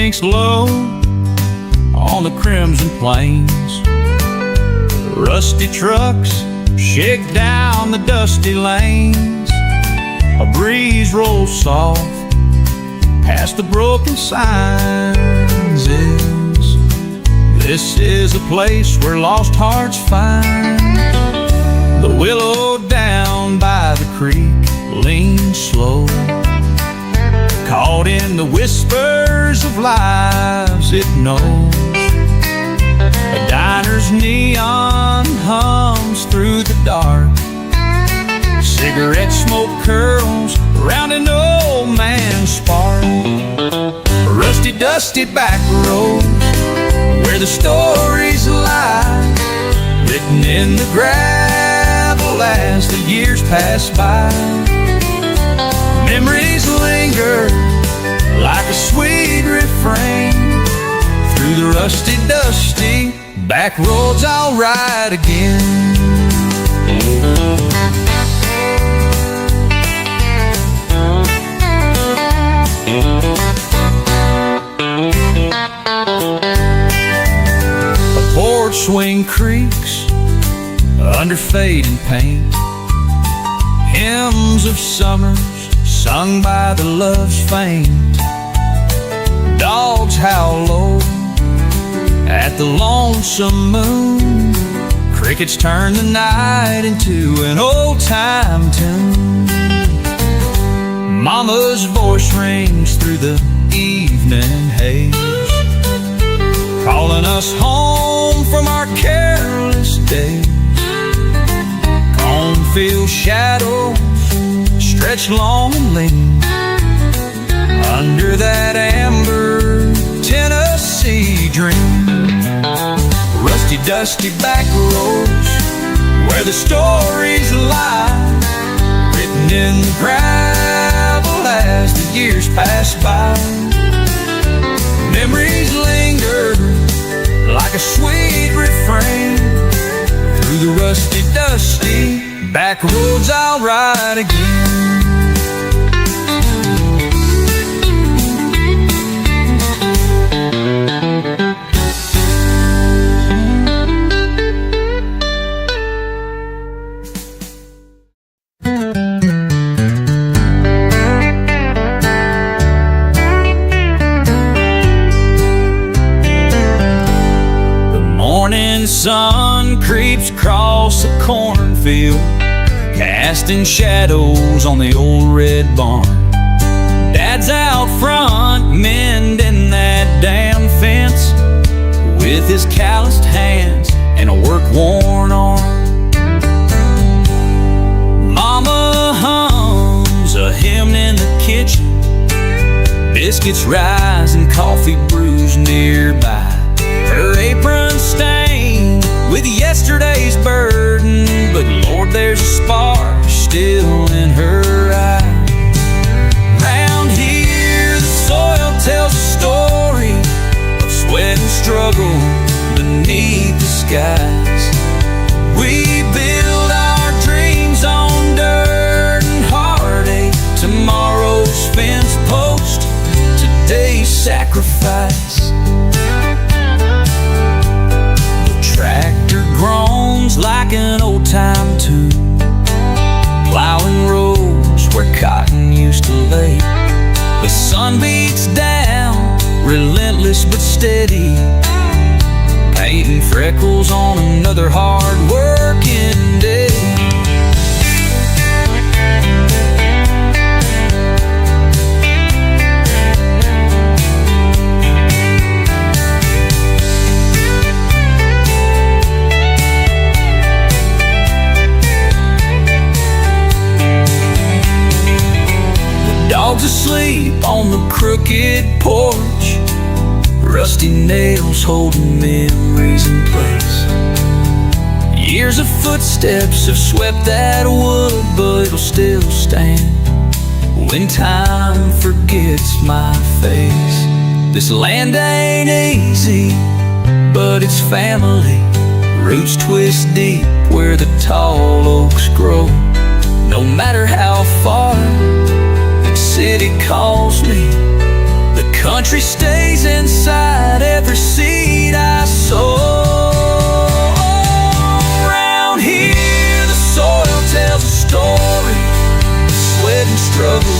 sinks low on the crimson plains. Rusty trucks shake down the dusty lanes. A breeze rolls soft past the broken signs. This is a place where lost hearts find. The willow down by the creek leans slow, caught in the whispers of lives it knows. A diner's neon hums through the dark. Cigarette smoke curls around an old man's spark. Rusty, dusty back roads where the stories lie, written in the gravel as the years pass by. Memories linger like a sweet refrain. Through the rusty, dusty back roads I'll ride again. A porch swing creaks under fading paint. Hymns of summers sung by the love's faint. Dogs howl low at the lonesome moon. Crickets turn the night into an old-time tune. Mama's voice rings through the evening haze, calling us home from our careless days. Cornfield shadows stretch long and lean under that amber Tennessee dream. Rusty, dusty back roads where the stories lie, written in the gravel as the years pass by. Memories linger like a sweet refrain. Through the rusty, dusty back roads I'll ride again. Sun creeps across the cornfield, casting shadows on the old red barn. Dad's out front mending that damn fence with his calloused hands and a work-worn arm. Mama hums a hymn in the kitchen, biscuits rise and coffee brews nearby. Her apron stained with yesterday's burden, but Lord, there's a spark still in her eye. Round here, the soil tells a story of sweat and struggle beneath the skies. We build our dreams on dirt and heartache. Tomorrow's fence post, today's sacrifice. Tractor groans like an old-time tune, plowing roads where cotton used to lay. The sun beats down, relentless but steady, painting freckles on another hard-working day. Dogs asleep on the crooked porch, rusty nails holding memories in place. Years of footsteps have swept that wood, but it'll still stand when time forgets my face. This land ain't easy, but it's family. Roots twist deep where the tall oaks grow. No matter how far the city calls me, the Country stays inside every seed I sow. Around here the soil tells a story, sweat and struggle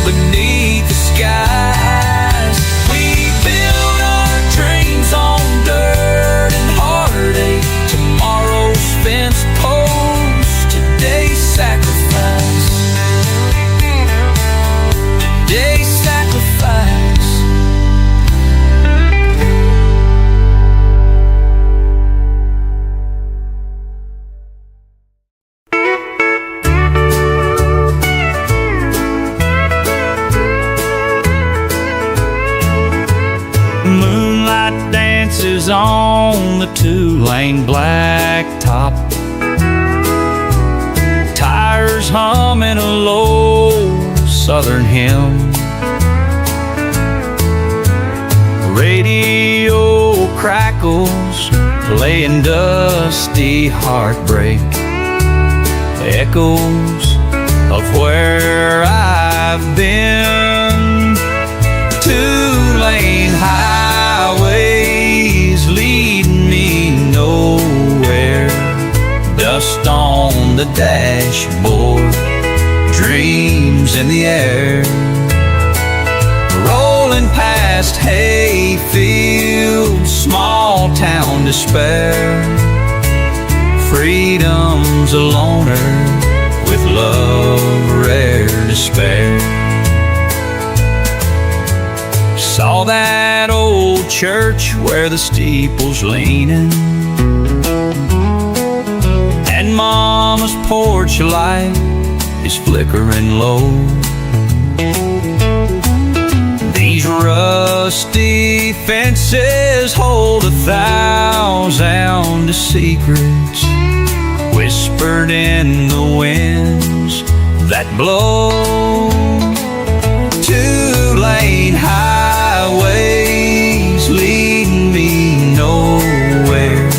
beneath the skies. We build our dreams on dirt and heartache. Tomorrow's fence post, today's sacrifice. Today's sacrifice. Moonlight dances on the two-lane blacktop. Tires humming a low southern hymn. Radio crackles, playing dusty heartbreak. Echoes of where I've been. Two-lane highways leading me nowhere. Dust on the dashboard, dreams in the air. Rolling past hay fields, small town despair. Freedom's a loner with love rare to spare. Saw that old church where the steeple's leaning, and Mama's porch light is flickering low. These rusty fences hold 1,000 secrets whispered in the winds that blow. Two-lane highways leading me nowhere.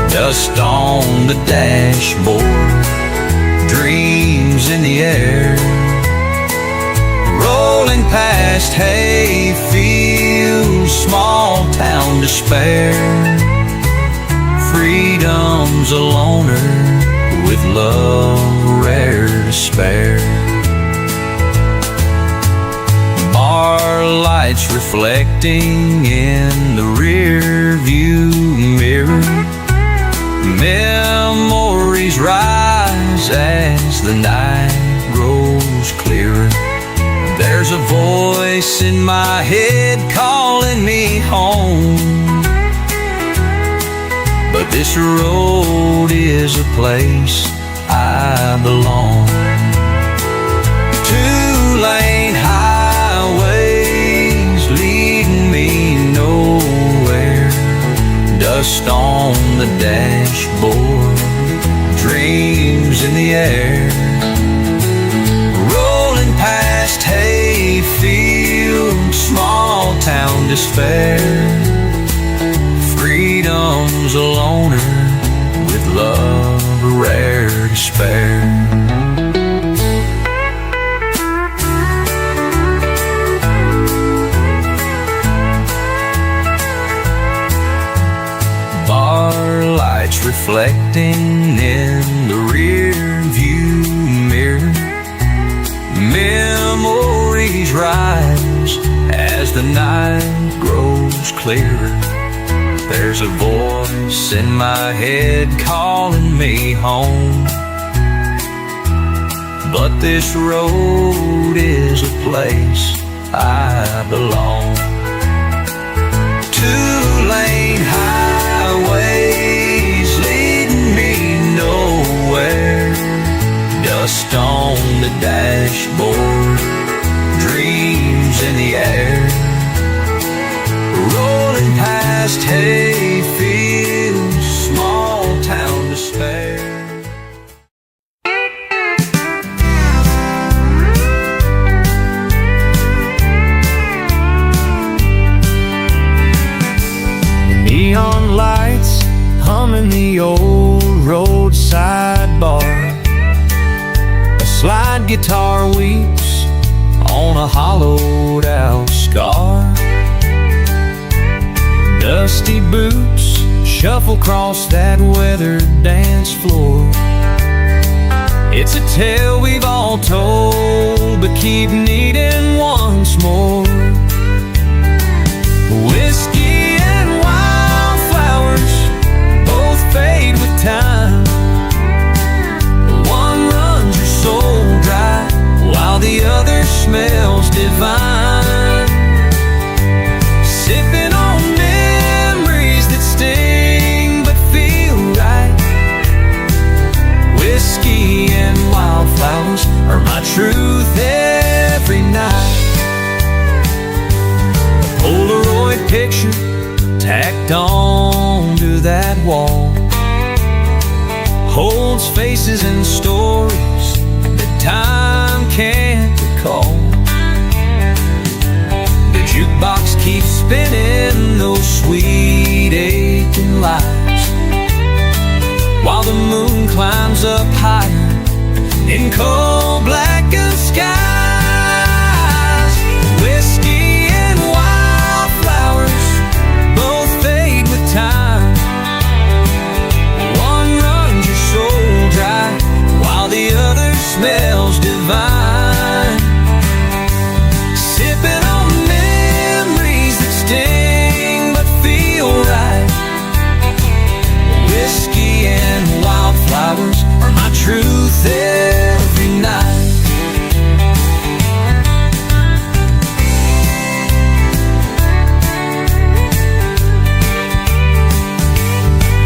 Dust on the dashboard, dreams in the air. Rolling past hay fields, small town despair. Freedom's a loner with love rare to spare. Bar lights reflecting in the rear view mirror. Memories rise as the night grows clearer. There's a voice in my head calling me home, but this road is a place I belong. Two-lane highways leading me nowhere. Dust on the dashboard, dreams in the air. Rolling past hay fields, small town despair. Freedom's a loner with love rare to spare. Bar lights reflecting in the rear view mirror. Memories rise as the night grows clearer. There's a voice in my head calling me home, but this road is a place I belong. Two-lane highways leading me nowhere. Dust on the dashboard, dreams in the air. Rolling past hay fields, small town despair. Neon lights humming the old roadside bar. A slide guitar weeps on on a hollowed out scar. Dusty boots shuffle across that weathered dance floor. It's a tale we've all told, but keep needing once more. Whiskey and wildflowers both fade with time. One runs your soul dry, while the other smells divine. Sipping on memories that sting but feel right. Whiskey and wildflowers are my truth every night. A Polaroid picture tacked on to that wall holds faces and stories that time can't recall. The jukebox keeps spinning those sweet aching lives, while the moon climbs up higher in cold blackened skies. Whiskey and wildflowers both fade with time. One runs your soul dry, while the other smells divine. Sipping on memories that sting but feel right. Whiskey and wildflowers are my truth every night.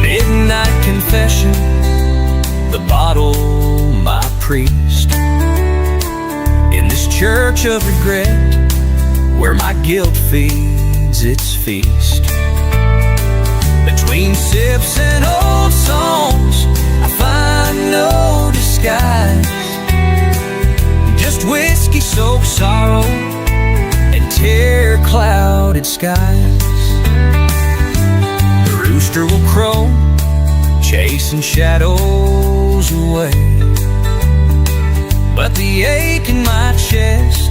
Midnight confession, the bottle my priest. In this church of regret, where my guilt feeds its feast. Between sips and old songs, I find no disguise. Just whiskey-soaked sorrow and tear-clouded skies. The rooster will crow, chasing shadows away, but the ache in my chest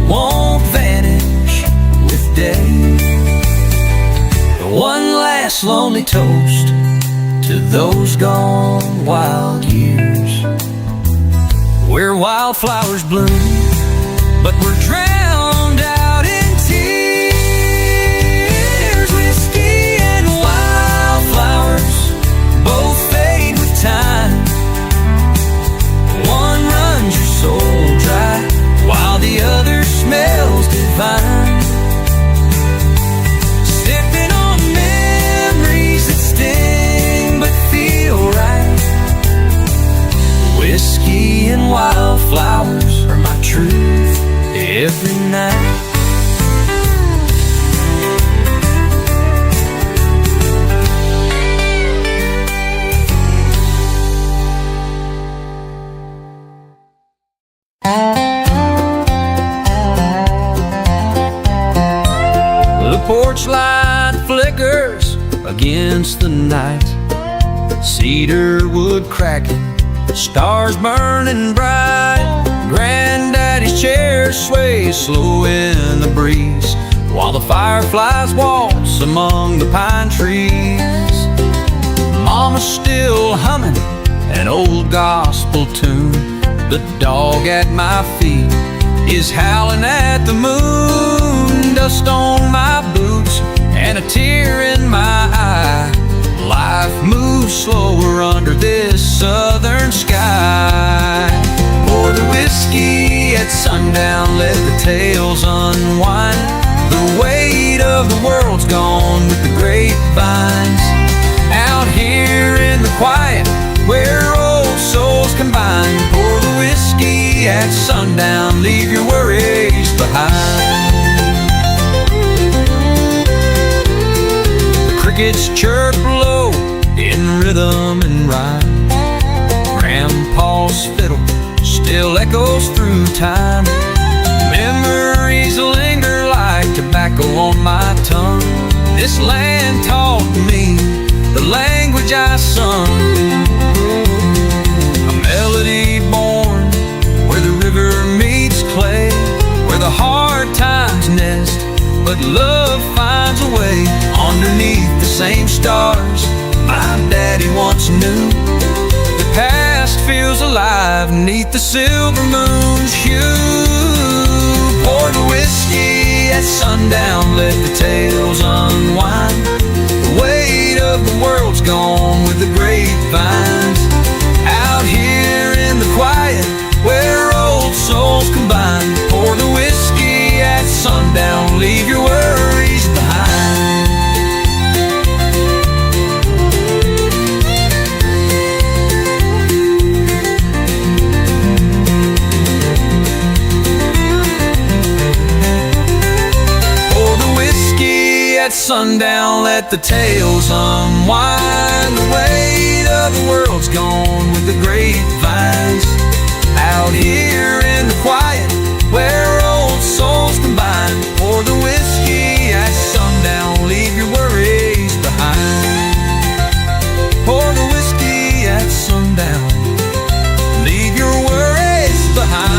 won't vanish with day. One last lonely toast to those gone wild years, where wildflowers bloom, but we're drowned out in tears. Whiskey and wildflowers both fade with time. One runs your soul dry, while the other smells divine. Sipping on memories that sting but feel right. Whiskey and wildflowers are my truth every night. The porch light flickers against the night, cedar wood cracking, stars burning bright. Granddaddy's chair sways slow in the breeze, while the fireflies waltz among the pine trees. Mama's still humming an old gospel tune. The dog at my feet is howling at the moon. Dust on my boots and a tear in my eye. Life moves slower under this southern sky. Pour the whiskey at sundown, let the tales unwind. The weight of the world's gone with the grapevines. Out here in the quiet, where old souls combine. Pour the whiskey at sundown, leave your worries behind. The crickets chirp low in rhythm and rhyme. Grandpa's fiddle still echoes through time. Memories linger like tobacco on my tongue. This land taught me the language I sung. A melody born where the river meets clay, where the heart same stars my daddy once knew. The past feels alive neath the silver moon's hue. Pour the whiskey at sundown, let the tales unwind. The weight of the world's gone with the grapevines. Out here in the quiet where old souls combine. Pour the whiskey at sundown, leave your worries behind. Pour the whiskey at sundown, let the tales unwind. The weight of the world's gone with the grapevines. Out here in the quiet where old souls combine. Pour the whiskey at sundown, leave your worries behind. Pour the whiskey at sundown, leave your worries behind.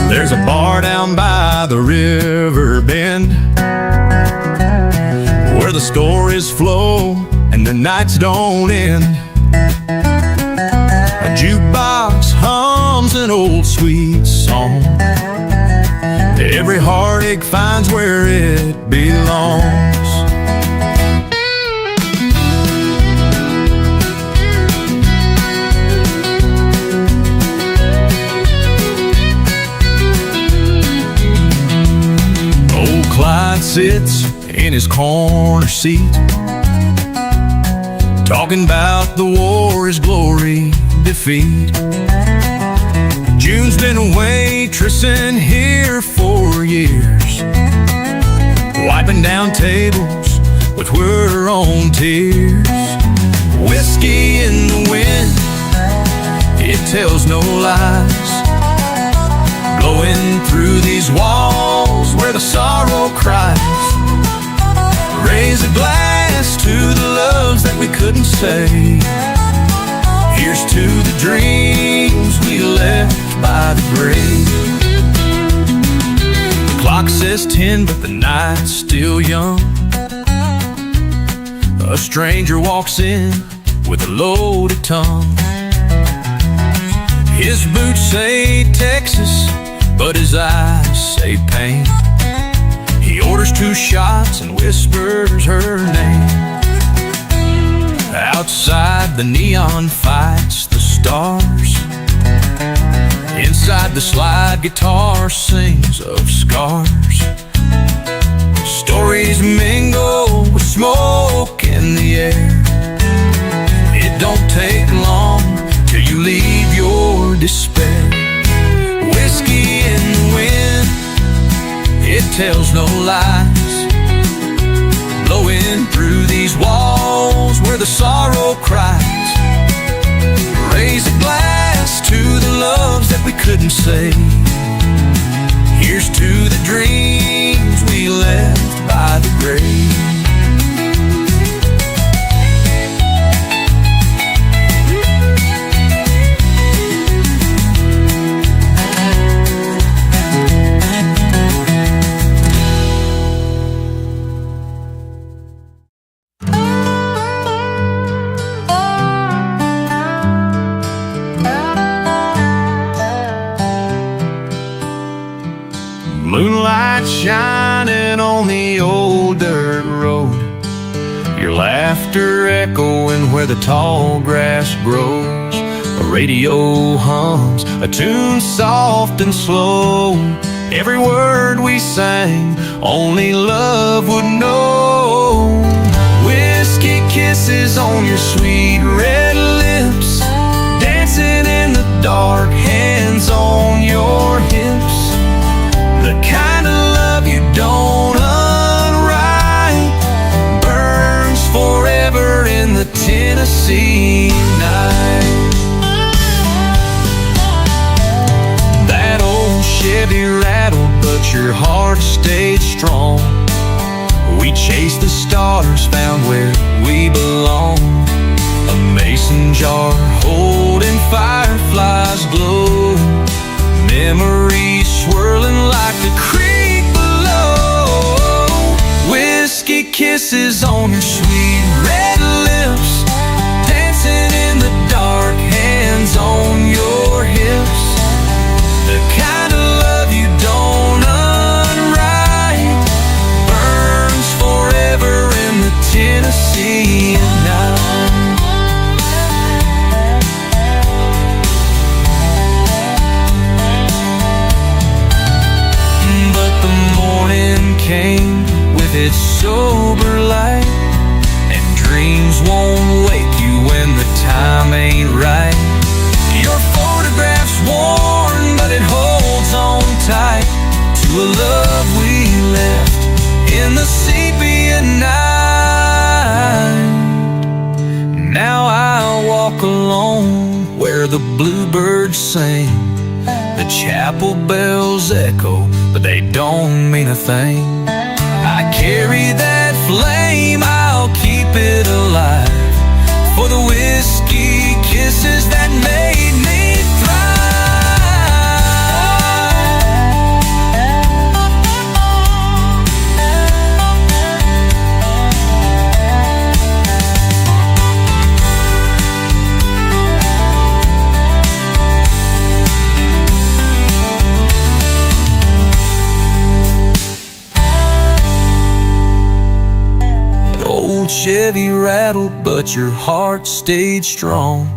There's a bar down by the river bend where the stories flow and the nights don't end. A jukebox hums an old sweet song. Every heartache finds where it belongs. Clyde sits in his corner seat, talking about the war, his glory, defeat. June's been a waitressing here for years, wiping down tables with her own tears. Whiskey in the wind, it tells no lies, blowing through these walls where the sorrow cries. Raise a glass to the loves that we couldn't say. Here's to the dreams we left by the grave. The clock says 10, but the night's still young. A stranger walks in with a loaded tongue. His boots say Texas, but his eyes say pain. He orders 2 shots and whispers her name. Outside the neon fights the stars. Inside the slide guitar sings of scars. Stories mingle with smoke in the air. It don't take long till you leave your despair. Whiskey in the wind, it tells no lies, blowing through these walls where the sorrow cries. Raise a glass to the loves that we couldn't say. Here's to the dreams we left by the grave. Moonlight shining on the old dirt road, your laughter echoing where the tall grass grows. A radio hums a tune soft and slow. Every word we sang, only love would know. Whiskey kisses on your sweet red lips, dancing in the dark, hands on your hips. The kind of love you don't unwrite burns forever in the Tennessee night. That old Chevy rattled, but your heart stayed strong. stars found where we belong. A mason jar holding fireflies glow. Memories swirling like the creek below. Whiskey kisses on your sweet red lips, dancing in the dark, hands on your hips. The kind of love you don't unwrite burns forever in the Tennessee night. But the morning came with its sober light, and dreams won't wake you when the time ain't right. Your photograph's worn, but it holds on tight to a love we left in the sepia night. Now I walk alone where the bluebirds sing. The chapel bells echo, but they don't mean a thing. I carry that flame, I'll keep it alive for the whiskey kisses that made me Chevy rattled, but your heart stayed strong.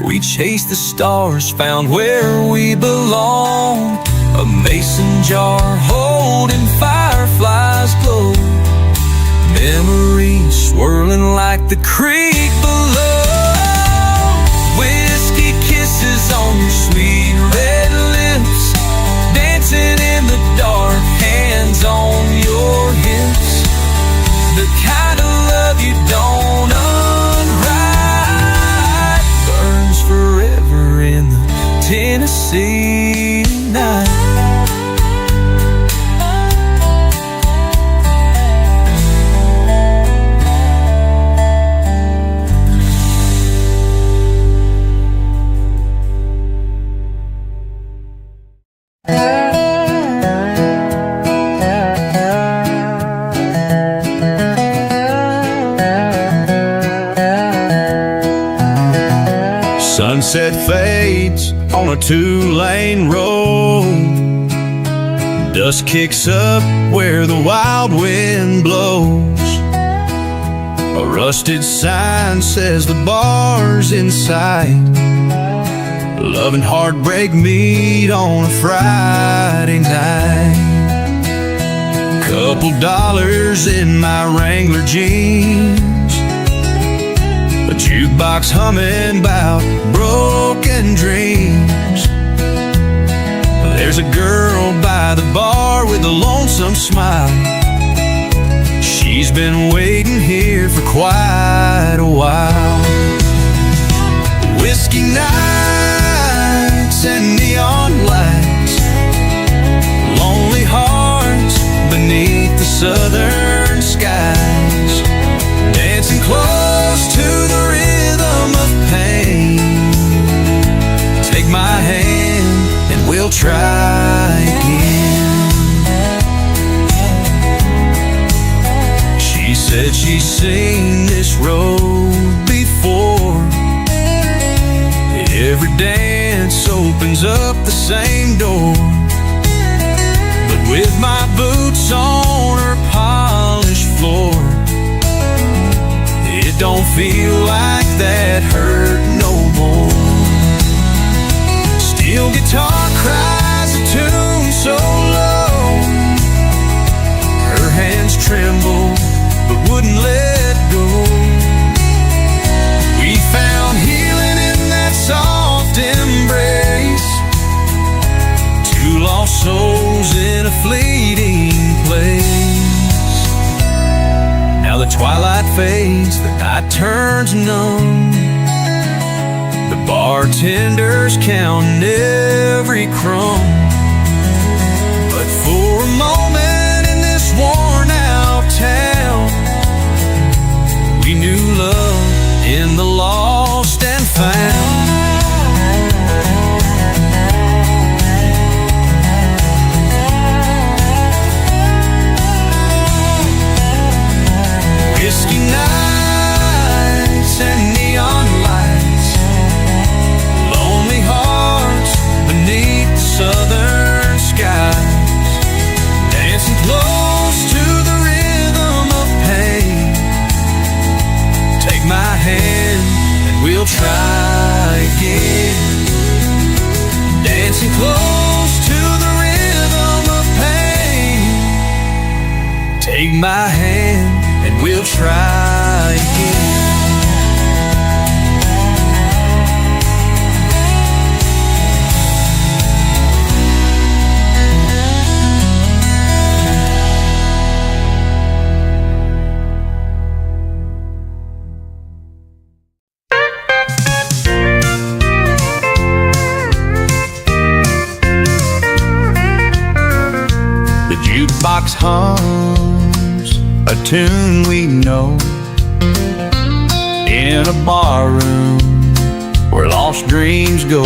We chased the stars, found where we belong. A mason jar holding fireflies glow. Memories swirling like the creek below. Whiskey kisses on your sweet red lips, dancing in the dark, hands on your hips. The kind of love you don't unwrite burns forever in the Tennessee night. Sunset fades on a two-lane road. Dust kicks up where the wild wind blows. A rusted sign says the bar's in sight. Love and heartbreak meet on a Friday night. Couple dollars in my Wrangler jeans, a jukebox humming about broken dreams. There's a girl by the bar with a lonesome smile. She's been waiting here for quite a while. Whiskey nights and neon lights, lonely hearts beneath the southern skies, dancing close to the rhythm of pain. Take my hand and we'll try again. She said she's seen this road before. Every dance opens up the same door, but with my boots on her polished floor, it don't feel like that hurt no more. Steel guitar cries a tune so low, her hands tremble but wouldn't let go. We found healing in that soft embrace, two lost souls in a fleeting place. Now the twilight fades, the night turns numb, the bartender's counting every crumb. But for a moment in this worn out town, we'll try again. The jukebox hums a tune we know in a bar room where lost dreams go.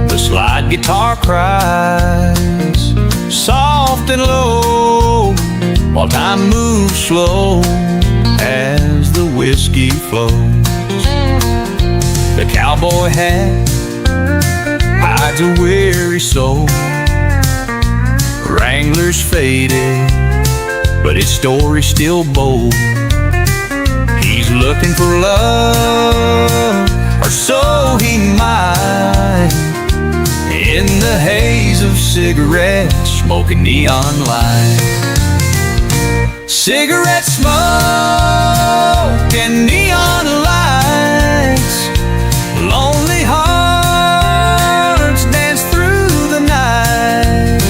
The slide guitar cries soft and low while time moves slow as the whiskey flows. The cowboy hat hides a weary soul. Wrangler's faded, but his story's still bold. He's looking for love, or so he might, in the haze of cigarettes, smoking neon lights. Cigarette smoke and neon lights, lonely hearts dance through the night.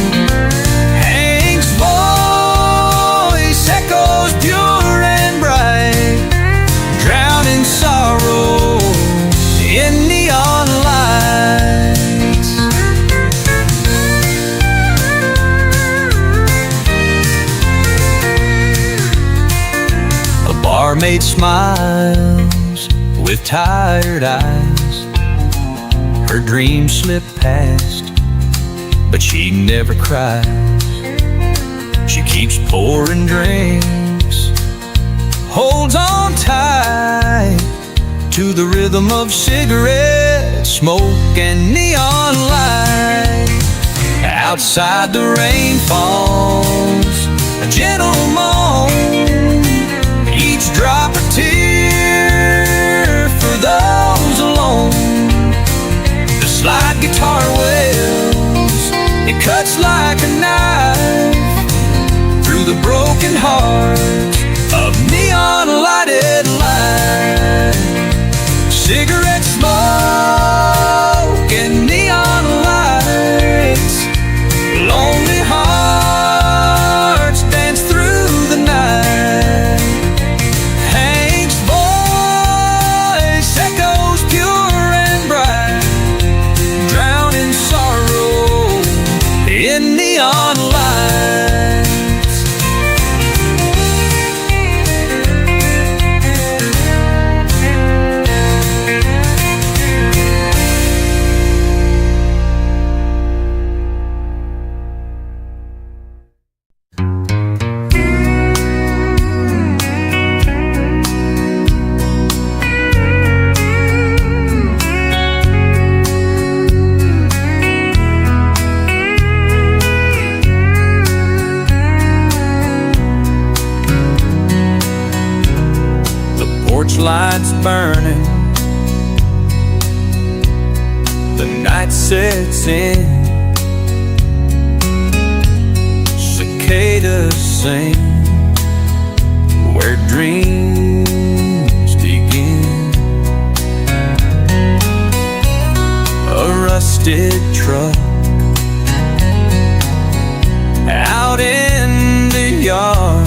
Hank's voice echoes pure and bright, drowning sorrow in neon lights. A barmaid smiles with tired eyes. Her dreams slip past, but she never cries. She keeps pouring drinks, holds on tight to the rhythm of cigarette smoke and neon light. Outside the rain falls, a gentle moan, each drop a tear for those alone. The slide guitar wails, it cuts like a knife through the broken heart of neon lighted life. Cigarette smoke and neon lights, lonely hearts dance through the night. Hank's voice echoes pure and bright, drowning sorrow in neon lights. Porch lights burning, the night sets in, cicadas sing where dreams begin. A rusted truck out in the yard.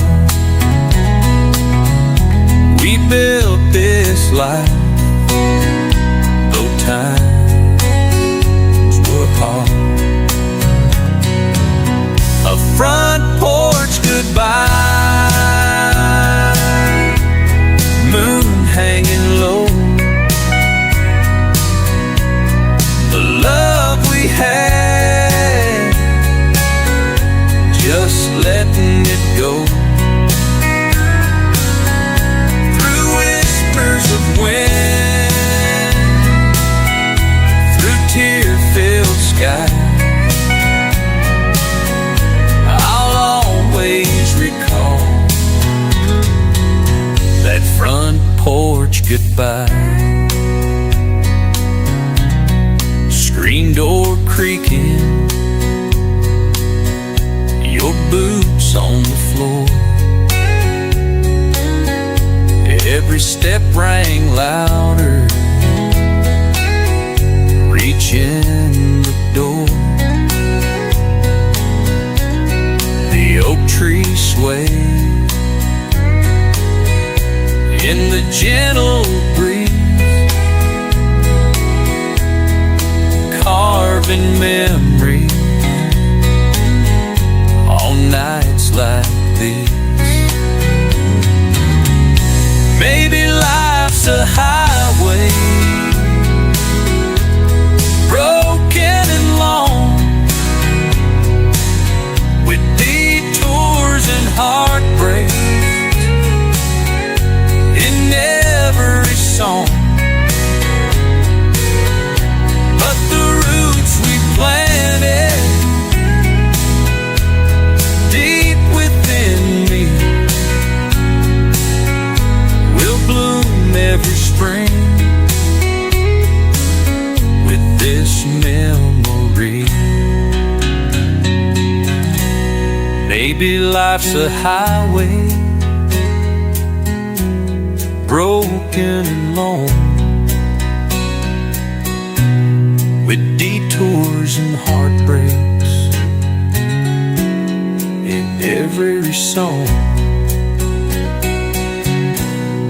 We built this life, though times were hard. A front porch goodbye, moon hanging low. The love we had, just letting it go. Of wind through tear-filled sky, I'll always recall that front porch goodbye. Screen door creaking, your boots on the floor. rang louder, reaching the door. The oak tree swayed in the gentle breeze, carving memories on nights like these. Maybe life's a highway, broken and long, with detours and heartbreaks in every song. But the roots we planted deep within me will bloom every spring with this memory. Maybe life's a highway, broken and long, with detours and heartbreaks in every song.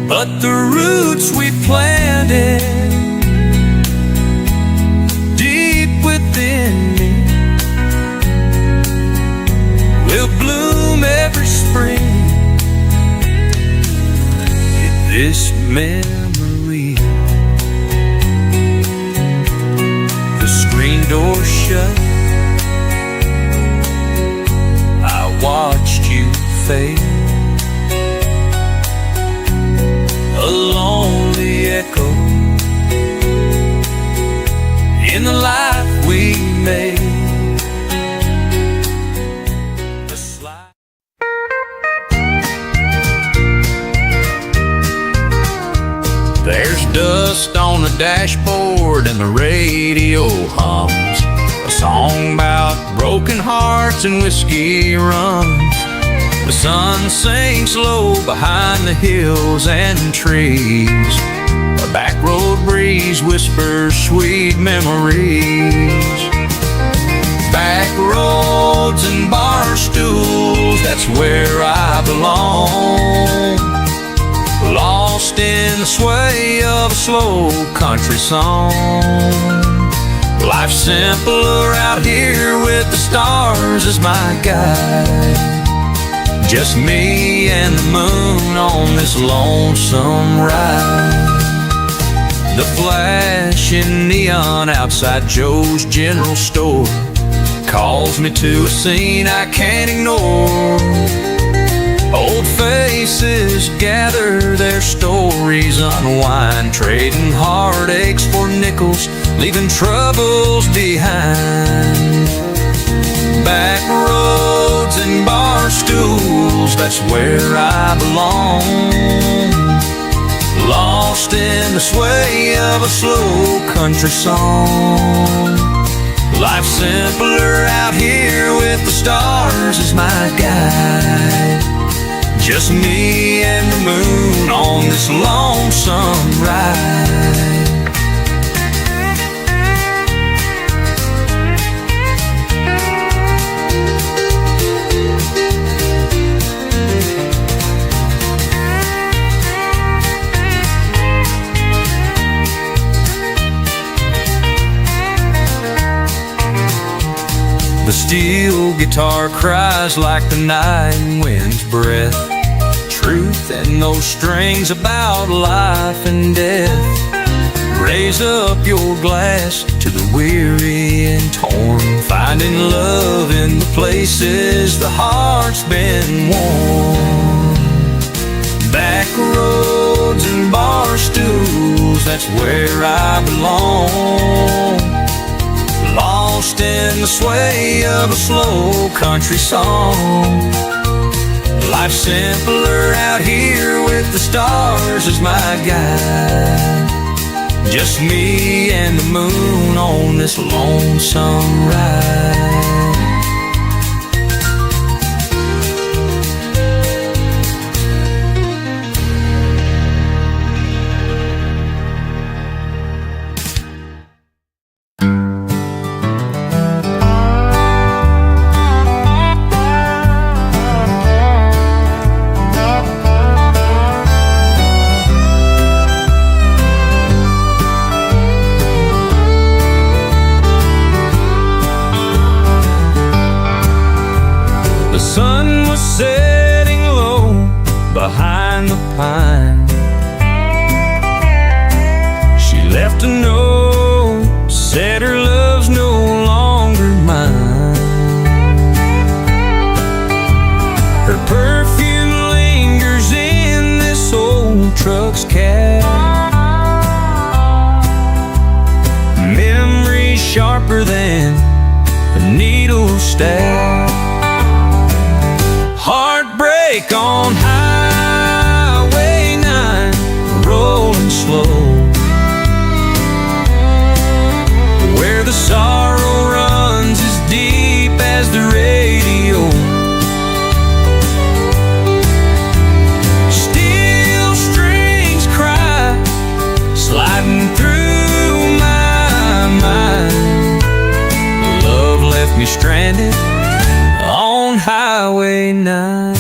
But the roots we planted deep within me will bloom every spring with this memory. The screen door shut, I watched you fade, a lonely echo in the life we made. There's dust on the dashboard and the radio hums a song about broken hearts and whiskey runs. The sun sinks low behind the hills and trees. A back road breeze whispers sweet memories. Backroads and Barstools, that's where I belong. Lost in the sway of a slow country song. Life's simpler out here with the stars as my guide. Just me and the moon on this lonesome ride. The flashing neon outside Joe's general store calls me to a scene I can't ignore. Old faces gather, their stories unwind, trading heartaches for nickels, leaving troubles behind. Backroads and Barstools, that's where I belong. Lost in the sway of a slow country song. Life's simpler out here with the stars as my guide. Just me and the moon on this lonesome ride. The steel guitar cries like the night wind's breath. Truth and those strings about life and death. Raise up your glass to the weary and torn, finding love in the places the heart's been worn. Backroads and Barstools, that's where I belong. Lost in the sway of a slow country song. Life's simpler out here with the stars as my guide. Just me and the moon on this lonesome ride. behind the pine. She left a note, said her love's no longer mine. Her perfume lingers in this old truck's cab. Memories sharper than a needle stab. Heartbreak on Highway 9, rolling slow, where the sorrow runs as deep as the radio. Steel strings cry, sliding through my mind. Love left me stranded on Highway 9.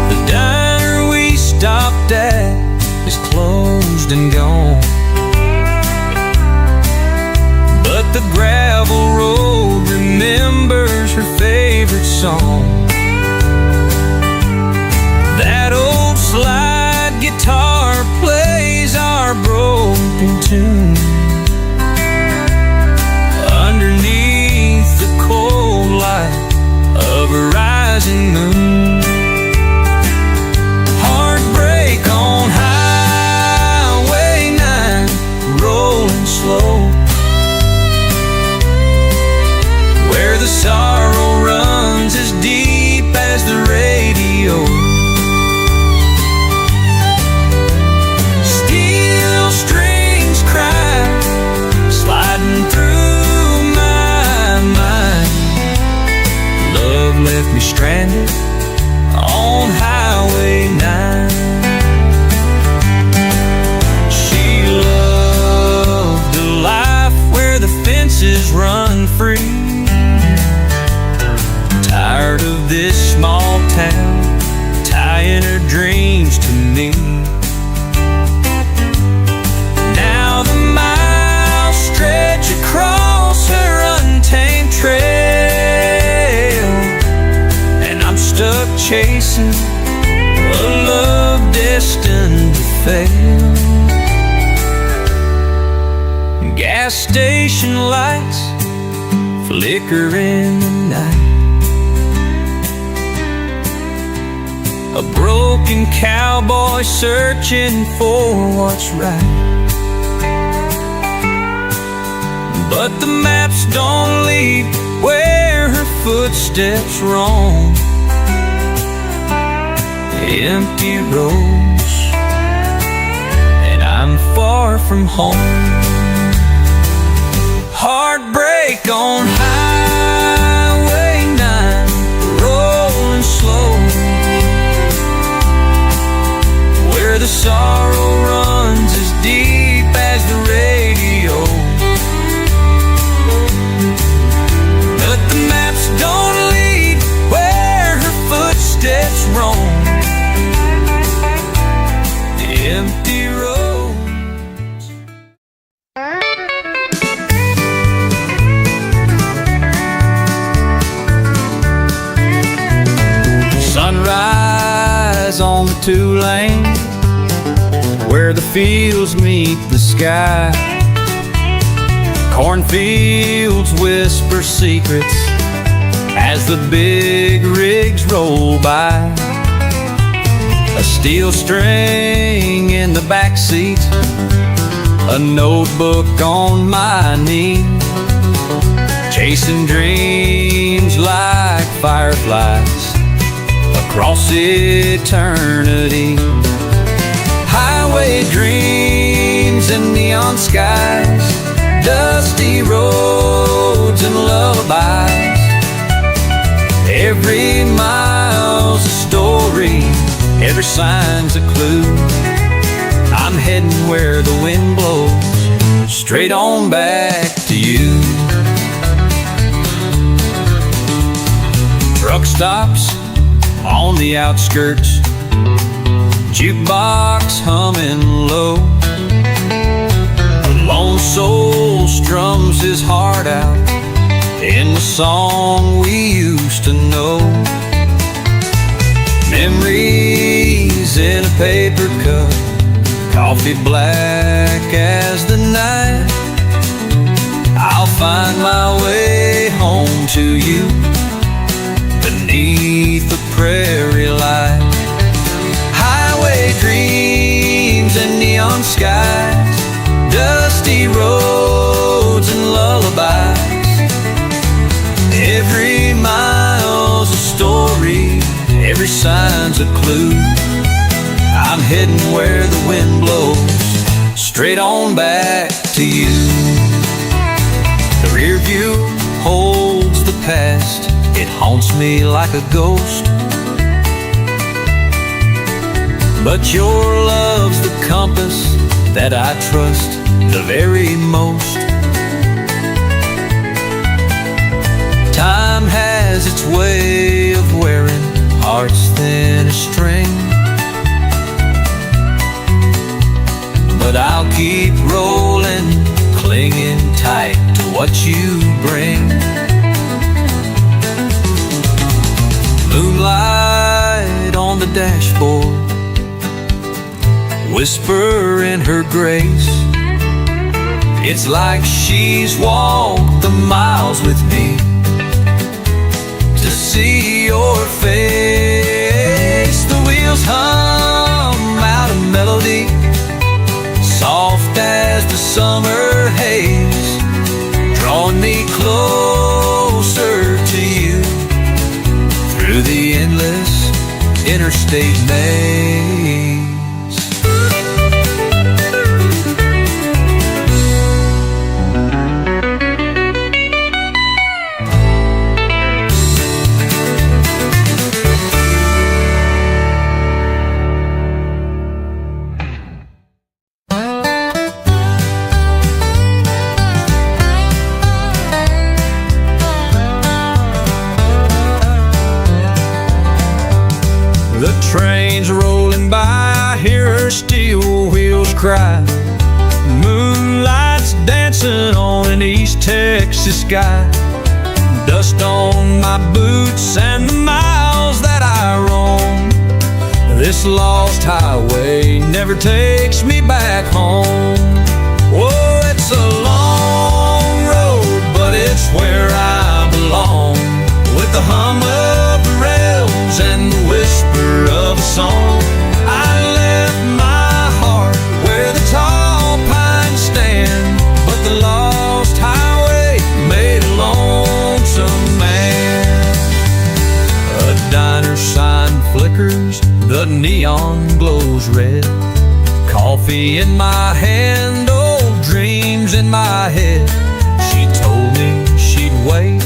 The diner we stopped at is closed and gone, but the gravel road remembers her favorite song. That old slide guitar plays our broken tune underneath the cold light of a rising moon. Heartbreak on Highway 9, rolling slow, where the sorrow runs as deep as the radio. Steel strings cry, sliding through my mind. Love left me stranded on Highway 9. She loved a life where the fences run free. Tired of this small town tying her dreams to me. Now the miles stretch across her untamed trail, and I'm stuck chasing a love destined to fail. Gas station lights flicker in the night. A broken cowboy searching for what's right, but the maps don't lead where her footsteps roam. Empty roads, and I'm far from home. Heartbreak on Highway 9, rolling slow, where the sorrow runs as deep as the radio. But the maps don't lead where her footsteps roam. Empty roads. Sunrise on the 2-lane, where the fields meet the sky. Cornfields whisper secrets as the big rigs roll by. A steel string in the backseat, a notebook on my knee, chasing dreams like fireflies across eternity. Highway dreams and neon skies, dusty roads and lullabies. Every mile's a story, every sign's a clue. I'm heading where the wind blows, straight on back to you. Truck stops on the outskirts, jukebox humming low. A lone soul strums his heart out in the song we used to know. paper cup, coffee black as the night. I'll find my way home to you beneath the prairie light. Highway dreams and neon skies, dusty roads and lullabies. Every mile's a story, every sign's a clue. I'm heading where the wind blows, straight on back to you. The rear view holds the past, it haunts me like a ghost. But your love's the compass that I trust the very most. Time has its way of wearing hearts thin as string, but I'll keep rolling, clinging tight to what you bring. Moonlight on the dashboard, whisper in her grace. It's like she's walked the miles with me to see your face. The wheels hum out a melody, soft as the summer haze, drawing me closer to you through the endless interstate maze. The train's rolling by, I hear her steel wheels cry. Moonlight's dancing on an East Texas sky. Dust on my boots and the miles that I roam. This lost highway never takes me back home. Oh, it's a long road, but it's where I belong. With the hum of the rails and the whisper of a song, I left my heart where the tall pines stand, but the lost highway made a lonesome man. A diner sign flickers, the neon glows red. Coffee in my hand, old dreams in my head. She told me she'd wait,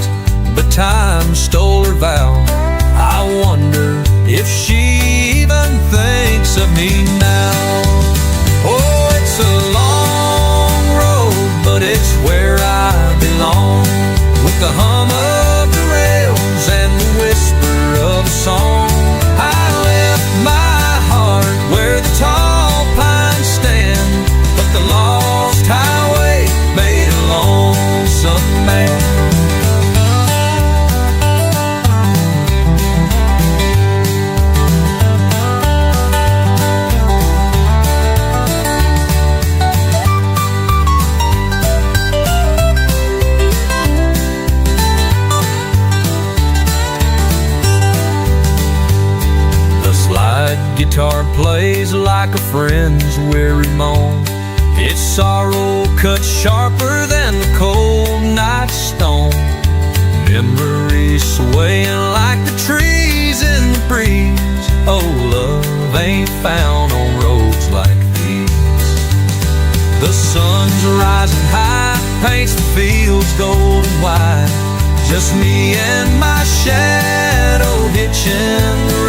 but time stole her vow. I wonder if she even thinks of me now. Oh, it's a long road, but it's where I belong. With the hum of the rails and the whisper of a song, I left my heart where the tall pines stand, but the lost highway made a lonesome man. Guitar plays like a friend's weary moan. Its sorrow cuts sharper than the cold night stone. Memories swaying like the trees in the breeze. Oh, love ain't found on roads like these. The sun's rising high, paints the fields gold and white. Just me and my shadow hitching the